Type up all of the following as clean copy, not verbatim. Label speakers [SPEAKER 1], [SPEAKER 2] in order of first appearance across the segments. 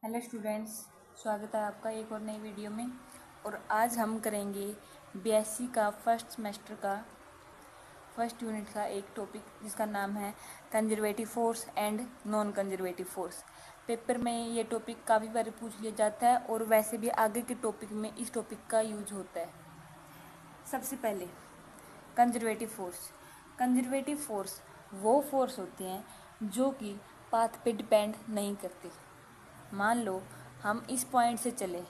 [SPEAKER 1] Hello students, स्वागत है आपका एक और नई वीडियो में। और आज हम करेंगे बीएससी का फर्स्ट सेमेस्टर का फर्स्ट यूनिट का एक टॉपिक जिसका नाम है conservative force and non conservative force. Paper में ये टॉपिक काफ़ी बार पूछ लिया जाता है और वैसे भी आगे के टॉपिक में इस टॉपिक का यूज होता है। सबसे पहले कंजर्वेटिव फोर्स। कंजर्वेटिव फोर्स वो फोर्स होते हैं जो कि पाथ पे डिपेंड नहीं करते। मान लो हम इस पॉइंट से चले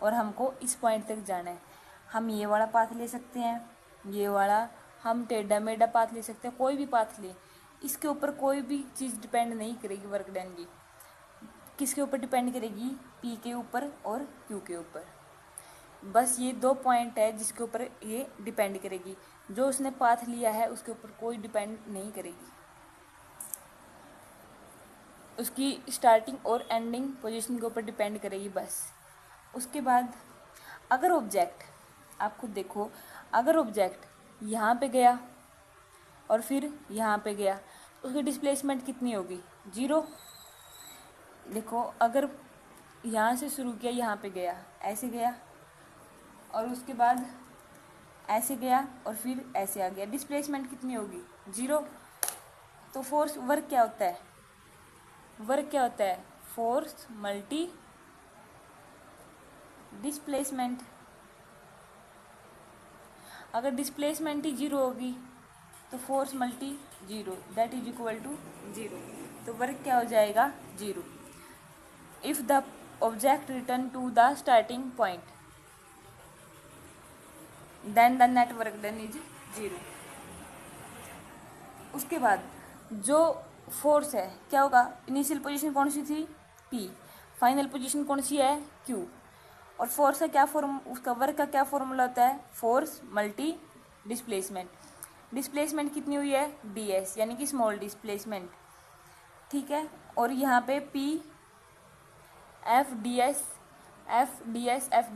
[SPEAKER 1] और हमको इस पॉइंट तक जाना है, हम ये वाला पाथ ले सकते हैं, ये वाला, हम टेढ़ा मेढ़ा पाथ ले सकते हैं, कोई भी पाथ ले, इसके ऊपर कोई भी चीज़ डिपेंड नहीं करेगी वर्क डन की। किसके ऊपर डिपेंड करेगी? पी के ऊपर और क्यू के ऊपर। बस ये दो पॉइंट है जिसके ऊपर ये डिपेंड करेगी। जो उसने पाथ लिया है उसके ऊपर कोई डिपेंड नहीं करेगी, उसकी स्टार्टिंग और एंडिंग पोजीशन के ऊपर डिपेंड करेगी बस। उसके बाद अगर ऑब्जेक्ट, आप खुद देखो, अगर ऑब्जेक्ट यहाँ पे गया और फिर यहाँ पे गया तो उसकी डिस्प्लेसमेंट कितनी होगी? 0। देखो, अगर यहाँ से शुरू किया, यहाँ पे गया, ऐसे गया और उसके बाद ऐसे गया और फिर ऐसे आ गया, डिस्प्लेसमेंट कितनी होगी? 0। तो फोर्स वर्क क्या होता है? वर्क क्या होता है? Force multi displacement. अगर डिस्प्लेसमेंट ही 0 होगी तो force multi 0 that is equal to 0। तो वर्क क्या हो जाएगा? 0। If the object return to the starting point then the net work done is 0। उसके बाद जो फोर्स है क्या होगा? इनिशियल पोजीशन कौन सी थी? P। फाइनल पोजीशन कौन सी है? Q। और फोर्स का क्या उसका वर्क का क्या फॉर्मूला होता है? Force multi displacement. डिस्प्लेसमेंट कितनी हुई है? ds, यानी कि स्मॉल डिस्प्लेसमेंट। ठीक है। और यहाँ पे P एफ डी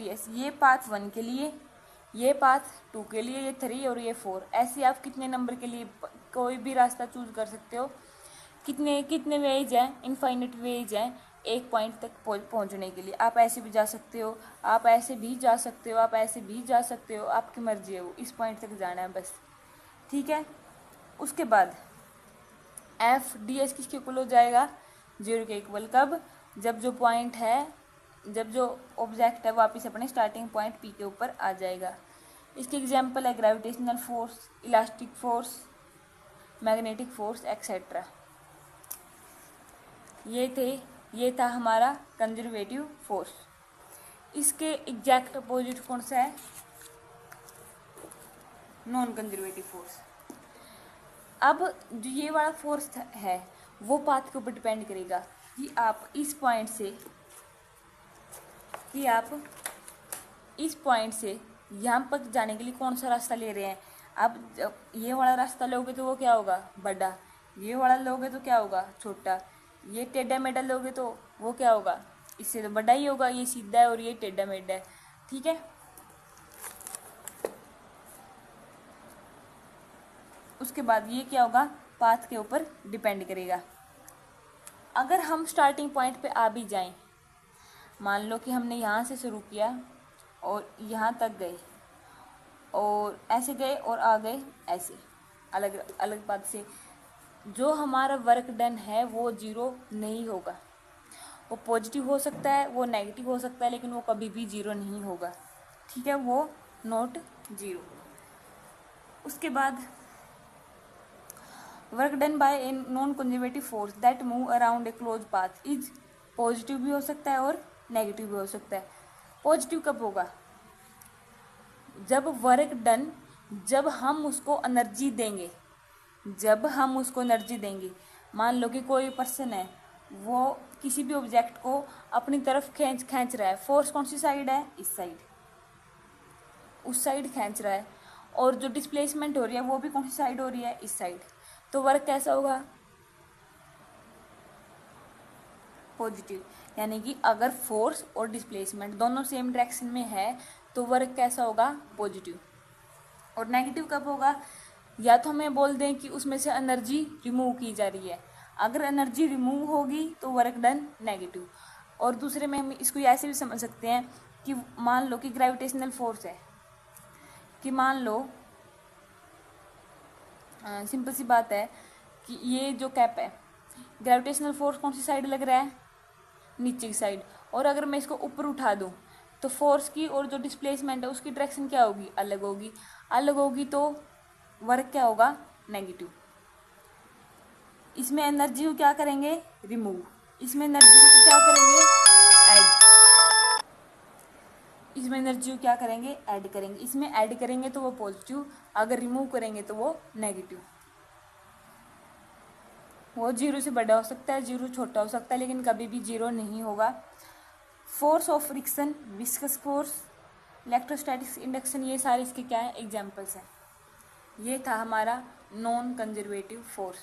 [SPEAKER 1] एस ये पाथ 1 के लिए, ये पाथ 2 के लिए, ये 3 और ये 4। ऐसे आप कितने नंबर के लिए कोई भी रास्ता चूज कर सकते हो। कितने कितने वेज हैं? इनफाइनिट वेज हैं एक पॉइंट तक पहुंचने के लिए। आप ऐसे भी जा सकते हो, आप ऐसे भी जा सकते हो, आप ऐसे भी जा सकते हो, आपकी मर्जी है, वो इस पॉइंट तक जाना है बस। ठीक है। उसके बाद एफ डी एस किसके इक्वल हो जाएगा? 0 के इक्वल। कब? जब जो पॉइंट है, जब जो ऑब्जेक्ट है वापस अपने स्टार्टिंग पॉइंट पी के ऊपर आ जाएगा। इसके एग्जाम्पल है gravitational force, elastic force, magnetic force etcetera. ये था हमारा कंजर्वेटिव फोर्स। इसके एग्जैक्ट अपोजिट कौन सा है? Non conservative force. अब जो ये वाला फोर्स है वो पाथ के ऊपर डिपेंड करेगा कि आप इस पॉइंट से यहाँ तक जाने के लिए कौन सा रास्ता ले रहे हैं। आप जब ये वाला रास्ता लोगे तो वो क्या होगा? बड़ा। ये वाला लोगे तो क्या होगा? छोटा। ये टेढ़ा मेढ़ा लोगे तो वो क्या होगा? इससे तो बड़ा ही होगा। ये सीधा है और ये टेढ़ा मेढ़ा है। ठीक है। उसके बाद ये क्या होगा? पाथ के ऊपर डिपेंड करेगा। अगर हम स्टार्टिंग पॉइंट पे आ भी जाएं, मान लो कि हमने यहाँ से शुरू किया और यहाँ तक गए और ऐसे गए और आ गए ऐसे, अलग अलग पाथ से, जो हमारा वर्क डन है वो 0 नहीं होगा। वो पॉजिटिव हो सकता है, वो नेगेटिव हो सकता है, लेकिन वो कभी भी 0 नहीं होगा। ठीक है, वो नॉट 0। उसके बाद work done by a non conservative force that move around a close path is positive भी हो सकता है और नेगेटिव भी हो सकता है। पॉजिटिव कब होगा? जब वर्क डन, जब हम उसको एनर्जी देंगे, मान लो कि कोई पर्सन है, वो किसी भी ऑब्जेक्ट को अपनी तरफ खींच रहा है। फोर्स कौन सी साइड है? इस साइड, उस साइड खींच रहा है। और जो डिस्प्लेसमेंट हो रही है वो भी कौन सी साइड हो रही है? इस साइड। तो वर्क कैसा होगा? पॉजिटिव। यानी कि अगर फोर्स और डिस्प्लेसमेंट दोनों सेम डायरेक्शन में है तो वर्क कैसा होगा? पॉजिटिव। और नेगेटिव कब होगा? या तो हमें बोल दें कि उसमें से एनर्जी रिमूव की जा रही है। अगर एनर्जी रिमूव होगी तो वर्क डन नेगेटिव। और दूसरे में हम इसको ऐसे भी समझ सकते हैं कि मान लो कि ग्रेविटेशनल फोर्स है, कि मान लो सिंपल सी बात है कि ये जो कैप है, ग्रेविटेशनल फोर्स कौन सी साइड लग रहा है, नीचे की साइड। और अगर मैं इसको ऊपर उठा दूँ तो फोर्स की और जो डिस्प्लेसमेंट है उसकी डायरेक्शन क्या होगी, अलग होगी। अलग होगी तो वर्क क्या होगा, नेगेटिव। इसमें एनर्जी को क्या करेंगे, रिमूव। इसमें एनर्जी को क्या करेंगे, ऐड। इसमें एनर्जी को क्या करेंगे, ऐड करेंगे। इसमें ऐड करेंगे तो वो पॉजिटिव, अगर रिमूव करेंगे तो वो नेगेटिव। वो 0 से बड़ा हो सकता है, 0 छोटा हो सकता है, लेकिन कभी भी 0 नहीं होगा। Force of friction, viscous force, electrostatics, induction, ये सारे इसके क्या है, एग्जाम्पल्स हैं। ये था हमारा नॉन कंजर्वेटिव फोर्स।